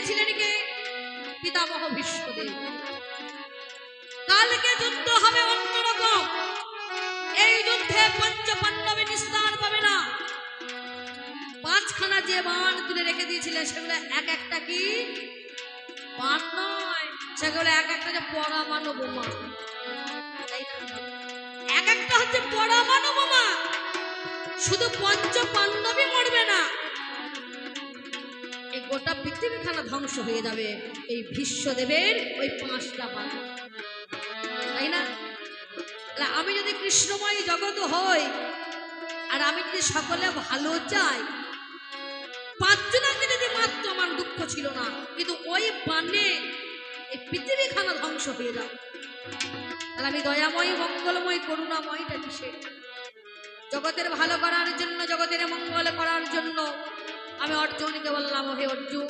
দিয়েছিলেন কে? পিতামহ ভীষ্মদেব। কালকে যুদ্ধ হবে অন্যরকম। এই যুদ্ধে পঞ্চ পাণ্ডবে নিস্তার পাবে না। পাঁচখানা যে বাণ তুলে রেখে দিয়েছিলেন সেগুলো এক একটা কি বাণ নয়, সেগুলো এক একটা যে পরমাণু বোমা। এক একটা হচ্ছে পরমাণু বোমা। শুধু পঞ্চ পাণ্ডবই মরবে না, এই গোটা পৃথিবীখানা ধ্বংস হয়ে যাবে এই ভীষ্মদেবের ওই পাঁচটা বাণ, তাই না? আমি যদি কৃষ্ণময় জগৎ হই আর আমি যদি সকলে ভালো চাই, পাঁচজনকে যদি মাত্র আমার দুঃখ ছিল না, কিন্তু ওই বাণে এই পৃথিবীখানা ধ্বংস হয়ে যাবে। তাহলে আমি দয়াময়, মঙ্গলময়, করুণাময় কিসে? জগতের ভালো করার জন্য, জগতের মঙ্গল করার জন্য আমি অর্জুনকে বললাম, হে অর্জুন,